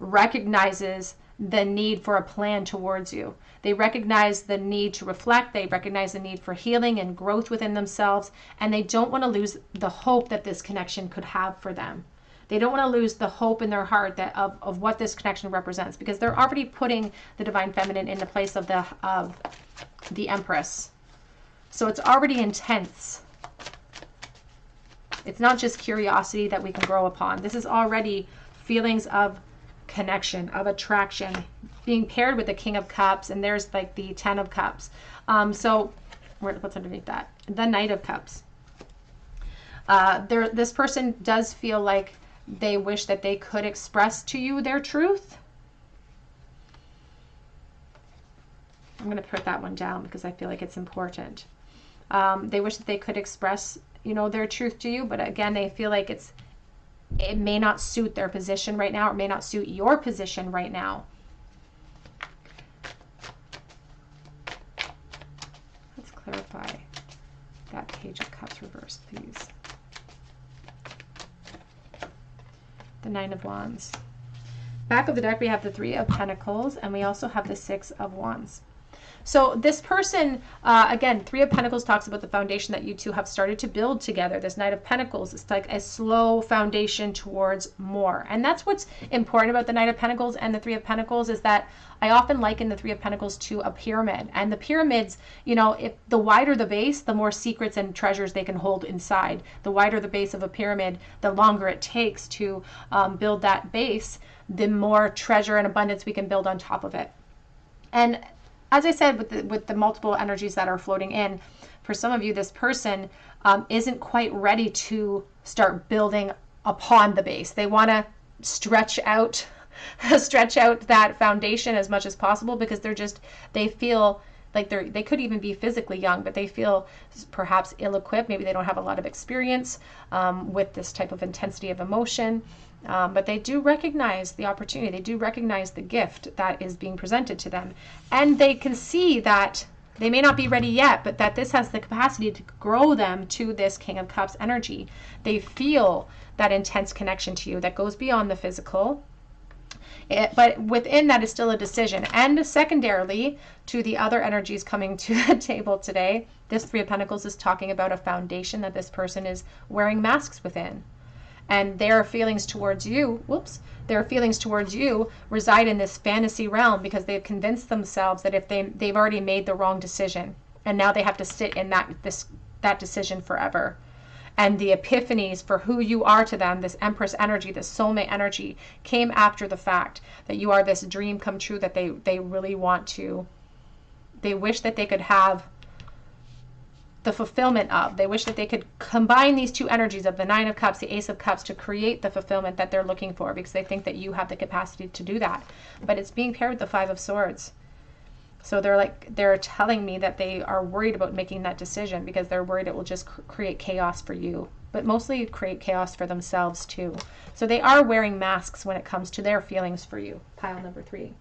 recognizes the need for a plan towards you. They recognize the need to reflect. They recognize the need for healing and growth within themselves. And they don't want to lose the hope that this connection could have for them. They don't want to lose the hope in their heart that of what this connection represents, because they're already putting the divine feminine in the place of the Empress. So it's already intense. It's not just curiosity that we can grow upon. This is already feelings of connection, of attraction, being paired with the King of Cups, and there's like the 10 of Cups. So what's underneath that? The Knight of Cups. This person does feel like they wish that they could express to you their truth. I'm going to put that one down because I feel like it's important. They wish that they could express, you know, their truth to you, but again, they feel like it may not suit their position right now, or may not suit your position right now. Let's clarify that Page of Cups reversed, please. The Nine of Wands. Back of the deck, we have the Three of Pentacles, and we also have the Six of Wands. So this person, again, Three of Pentacles talks about the foundation that you two have started to build together. This Knight of Pentacles is like a slow foundation towards more. And that's what's important about the Knight of Pentacles and the Three of Pentacles, is that I often liken the Three of Pentacles to a pyramid. And the pyramids, you know, if the wider the base, the more secrets and treasures they can hold inside. The wider the base of a pyramid, the longer it takes to build that base, the more treasure and abundance we can build on top of it. And as I said, with the multiple energies that are floating in, for some of you, this person isn't quite ready to start building upon the base. They want to stretch out that foundation as much as possible, because they feel like they could even be physically young, but they feel perhaps ill-equipped. Maybe they don't have a lot of experience with this type of intensity of emotion. But they do recognize the opportunity. They do recognize the gift that is being presented to them. And they can see that they may not be ready yet, but that this has the capacity to grow them to this King of Cups energy. They feel that intense connection to you that goes beyond the physical. But within that is still a decision. And secondarily, to the other energies coming to the table today, this Three of Pentacles is talking about a foundation that this person is wearing masks within. And their feelings towards you, their feelings towards you reside in this fantasy realm, because they've convinced themselves that if they've already made the wrong decision, and now they have to sit in that decision forever. And the epiphanies for who you are to them, this Empress energy, this soulmate energy, came after the fact that you are this dream come true that they really want to. They wish that they could have the fulfillment of. They wish that they could combine these two energies of the Nine of Cups, the Ace of Cups, to create the fulfillment that they're looking for, because they think that you have the capacity to do that. But it's being paired with the Five of Swords. So they're telling me that they are worried about making that decision, because they're worried it will just create chaos for you, but mostly create chaos for themselves too. So they are wearing masks when it comes to their feelings for you. Pile number 3.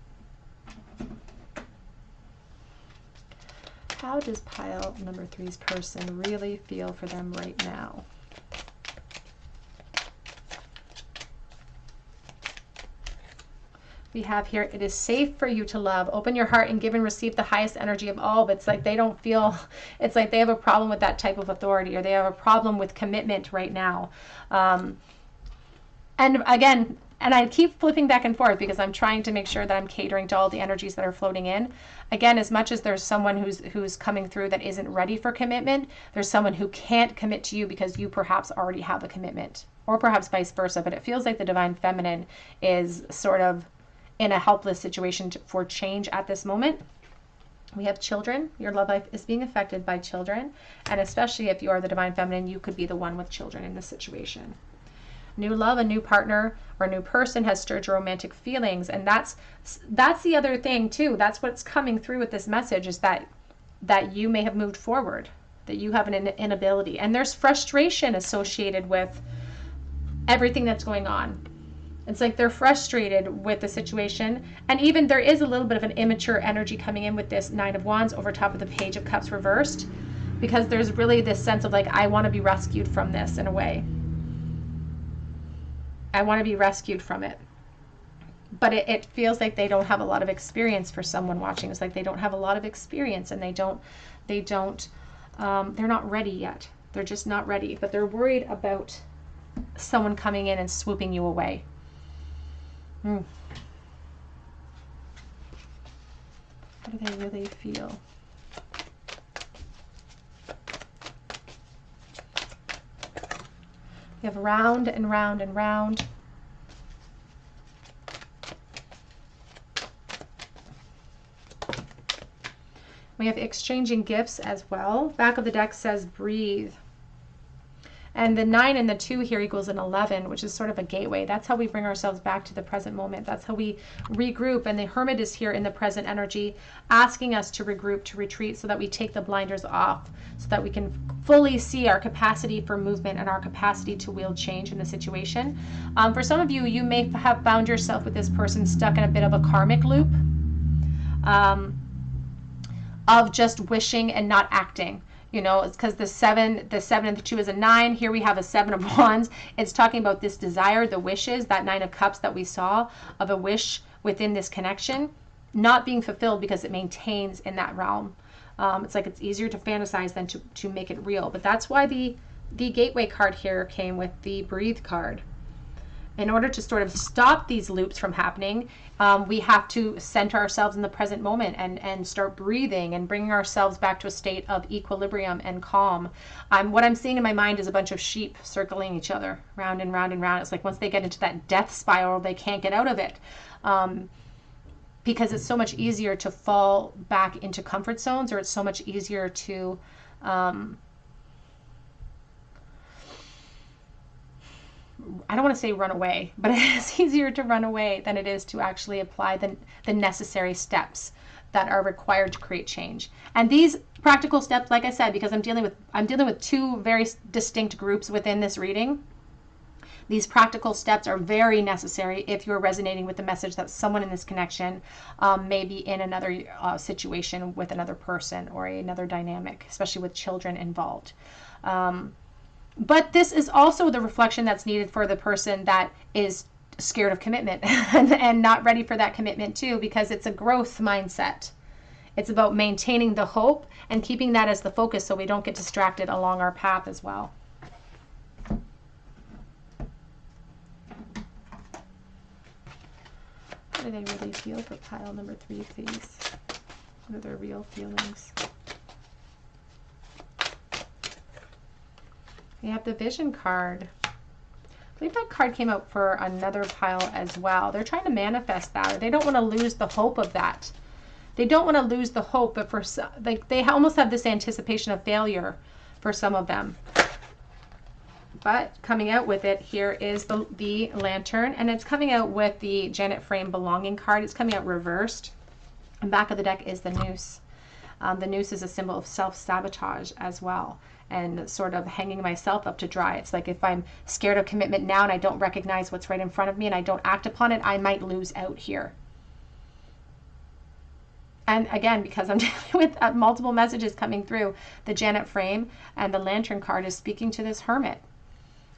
How does pile number 3's person really feel for them right now? We have here, it is safe for you to love. Open your heart and give and receive the highest energy of all. But it's like they don't feel, it's like they have a problem with that type of authority, or they have a problem with commitment right now. And again, and I keep flipping back and forth because I'm trying to make sure that I'm catering to all the energies that are floating in. Again, as much as there's someone who's coming through that isn't ready for commitment, there's someone who can't commit to you because you perhaps already have a commitment, or perhaps vice versa. But it feels like the divine feminine is sort of in a helpless situation for change at this moment. We have children. Your love life is being affected by children. And especially if you are the divine feminine, you could be the one with children in this situation. New love, a new partner, or a new person has stirred your romantic feelings. And that's the other thing too. That's what's coming through with this message, is that you may have moved forward, that you have an inability. And there's frustration associated with everything that's going on. It's like they're frustrated with the situation. And even there is a little bit of an immature energy coming in with this Nine of Wands over top of the Page of Cups reversed, because there's really this sense of like, I want to be rescued from this in a way. I want to be rescued from it. But it feels like they don't have a lot of experience for someone watching. It's like they don't have a lot of experience, and they're not ready yet. They're just not ready, but they're worried about someone coming in and swooping you away. What do they really feel? You have round and round and round. We have exchanging gifts as well. Back of the deck says breathe. And the 9 and the 2 here equals an 11, which is sort of a gateway. That's how we bring ourselves back to the present moment. That's how we regroup. And the Hermit is here in the present energy, asking us to regroup, to retreat, so that we take the blinders off, so that we can fully see our capacity for movement and our capacity to wield change in the situation. For some of you, you may have found yourself with this person stuck in a bit of a karmic loop of just wishing and not acting. You know, it's because the 7 and the 2 is a 9. Here we have a 7 of Wands. It's talking about this desire, the wishes, that 9 of Cups that we saw of a wish within this connection, not being fulfilled because it maintains in that realm. It's like it's easier to fantasize than to make it real. But that's why the gateway card here came with the breathe card. In order to sort of stop these loops from happening, we have to center ourselves in the present moment and start breathing and bringing ourselves back to a state of equilibrium and calm. What I'm seeing in my mind is a bunch of sheep circling each other round and round and round. It's like once they get into that death spiral, they can't get out of it. Because it's so much easier to fall back into comfort zones, or it's so much easier to I don't want to say run away, but it's easier to run away than it is to actually apply the necessary steps that are required to create change. And these practical steps, like I said, because I'm dealing with two very distinct groups within this reading, these practical steps are very necessary if you're resonating with the message that someone in this connection may be in another situation with another person or another dynamic, especially with children involved. But this is also the reflection that's needed for the person that is scared of commitment and not ready for that commitment too, because it's a growth mindset. It's about maintaining the hope and keeping that as the focus so we don't get distracted along our path as well. What do they really feel for pile number 3, please? What are their real feelings? We have the Vision card. I believe that card came out for another pile as well. They're trying to manifest that. They don't want to lose the hope of that. They don't want to lose the hope, but for like they almost have this anticipation of failure for some of them. But coming out with it here is the Lantern, and it's coming out with the Janet Frame Belonging card. It's coming out reversed. And back of the deck is the Noose. The Noose is a symbol of self-sabotage as well, and sort of hanging myself up to dry. It's like if I'm scared of commitment now and I don't recognize what's right in front of me and I don't act upon it, I might lose out here. And again, because I'm dealing with multiple messages coming through, the Janet Frame and the Lantern card is speaking to this Hermit.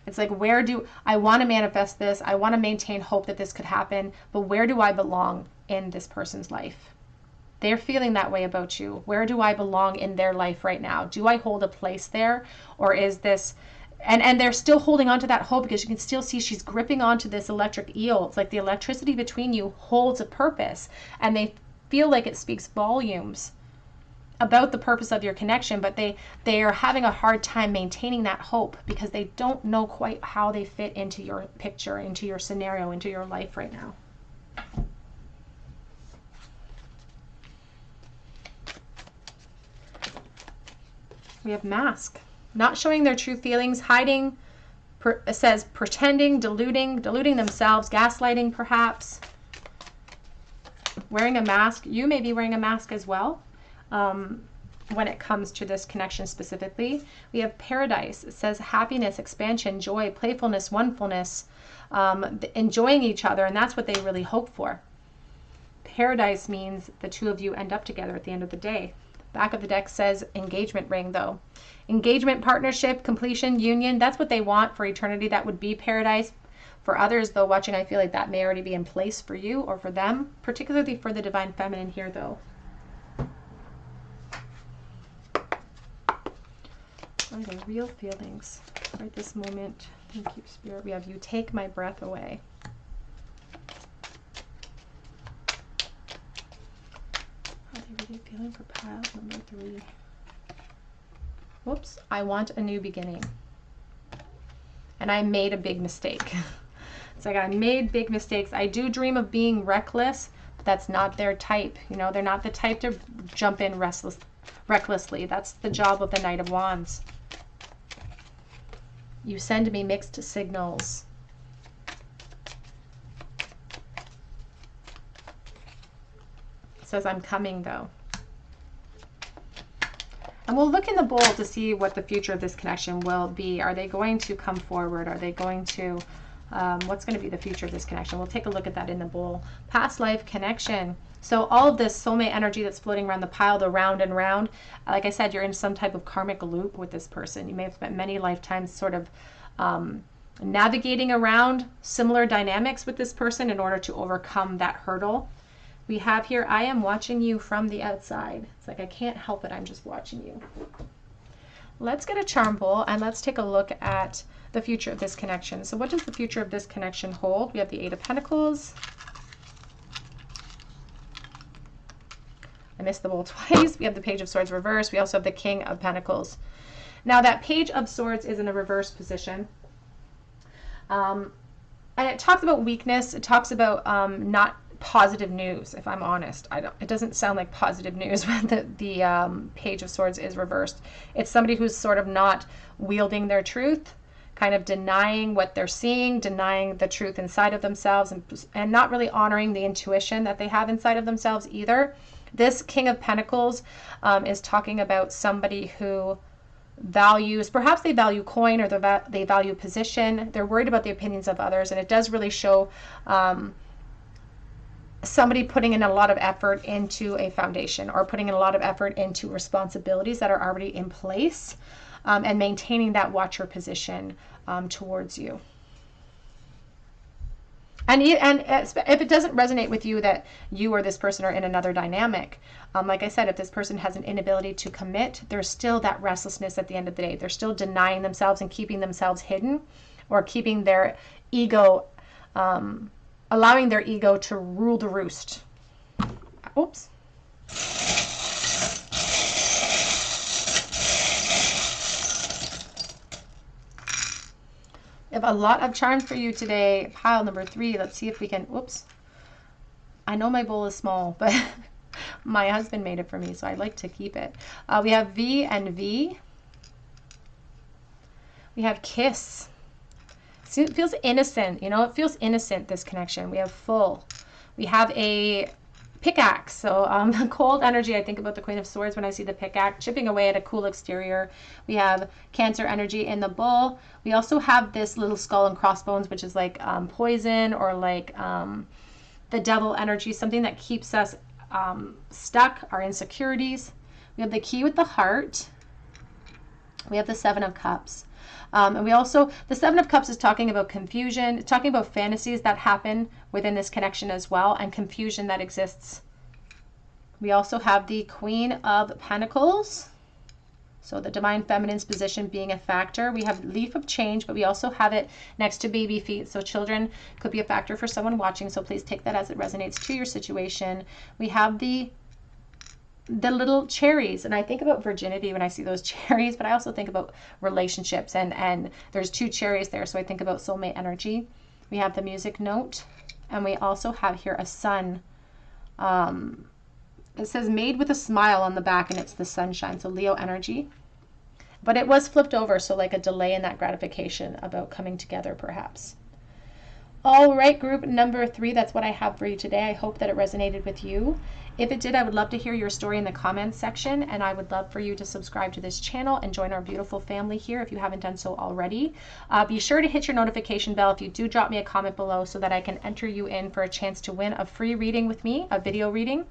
It's like, where do I want to manifest this? I want to maintain hope that this could happen, but where do I belong in this person's life? They're feeling that way about you. Where do I belong in their life right now? Do I hold a place there? Or is this, and they're still holding on to that hope, because you can still see she's gripping onto this electric eel. It's like the electricity between you holds a purpose, and they feel like it speaks volumes about the purpose of your connection, but they are having a hard time maintaining that hope because they don't know quite how they fit into your picture, into your scenario, into your life right now. We have Mask. Not showing their true feelings, hiding, it says pretending, deluding themselves, gaslighting perhaps. Wearing a mask. You may be wearing a mask as well when it comes to this connection specifically. We have Paradise. It says happiness, expansion, joy, playfulness, onefulness, enjoying each other, and that's what they really hope for. Paradise means the two of you end up together at the end of the day. Back of the deck says engagement ring, though. Engagement, partnership, completion, union, that's what they want for eternity. That would be paradise. For others, though, watching, I feel like that may already be in place for you or for them, particularly for the Divine Feminine here, though. What are the real feelings right this moment? Thank you, Spirit. We have you take my breath away. Are they really feeling for pile number 3? Whoops, I want a new beginning. And I made a big mistake. It's like I made big mistakes. I do dream of being reckless, but that's not their type. You know, they're not the type to jump in recklessly. That's the job of the Knight of Wands. You send me mixed signals. It says I'm coming though. And we'll look in the bowl to see what the future of this connection will be. Are they going to come forward? Are they going to, what's going to be the future of this connection? We'll take a look at that in the bowl. Past life connection. So all of this soulmate energy that's floating around the pile, the round and round, like I said, you're in some type of karmic loop with this person. You may have spent many lifetimes sort of navigating around similar dynamics with this person in order to overcome that hurdle. We have here, I am watching you from the outside. It's like I can't help it, I'm just watching you. Let's get a charm bowl and let's take a look at the future of this connection. So what does the future of this connection hold? We have the 8 of Pentacles. I missed the bowl twice. We have the Page of Swords reversed. We also have the King of Pentacles. Now that Page of Swords is in a reverse position. And it talks about weakness. It talks about not positive news, if I'm honest. It doesn't sound like positive news when the Page of Swords is reversed. It's somebody who's sort of not wielding their truth, kind of denying what they're seeing, denying the truth inside of themselves, and not really honoring the intuition that they have inside of themselves either. This King of Pentacles is talking about somebody who values, perhaps they value coin, or they value position. They're worried about the opinions of others, and it does really show somebody putting in a lot of effort into a foundation, or putting in a lot of effort into responsibilities that are already in place, and maintaining that watcher position towards you. And if it doesn't resonate with you that you or this person are in another dynamic, like I said, if this person has an inability to commit, there's still that restlessness at the end of the day. They're still denying themselves and keeping themselves hidden, or keeping their ego, allowing their ego to rule the roost. Oops. We have a lot of charms for you today. Pile number 3. Let's see if we can, whoops. I know my bowl is small, but my husband made it for me, so I like to keep it. We have V and V. We have Kiss. See, it feels innocent, you know, it feels innocent, this connection. We have Full. We have a pickaxe. So cold energy, I think about the Queen of Swords when I see the pickaxe, chipping away at a cool exterior. We have Cancer energy in the Bull. We also have this little skull and crossbones, which is like poison, or like the devil energy, something that keeps us stuck, our insecurities. We have the Key with the Heart. We have the 7 of Cups. And we also, the 7 of Cups is talking about confusion. It's talking about fantasies that happen within this connection as well, and confusion that exists. We also have the Queen of Pentacles. So the Divine Feminine's position being a factor. We have Leaf of Change, but we also have it next to baby feet. So children could be a factor for someone watching. So please take that as it resonates to your situation. We have the little cherries, and I think about virginity when I see those cherries, but I also think about relationships, and there's 2 cherries there, so I think about soulmate energy. We have the Music Note, and we also have here a sun. It says made with a smile on the back, and it's the sunshine, so Leo energy. But it was flipped over, so like a delay in that gratification about coming together perhaps. All right, group number 3, that's what I have for you today. I hope that it resonated with you. If it did, I would love to hear your story in the comments section, and I would love for you to subscribe to this channel and join our beautiful family here if you haven't done so already. Be sure to hit your notification bell if you do drop me a comment below, so that I can enter you in for a chance to win a free reading with me, a video reading.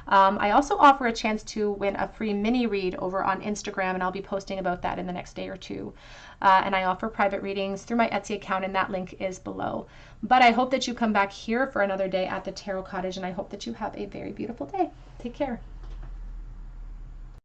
I also offer a chance to win a free mini read over on Instagram, and I'll be posting about that in the next day or 2. And I offer private readings through my Etsy account, and that link is below. But I hope that you come back here for another day at the Tarot Cottage, and I hope that you have a very beautiful day. Take care.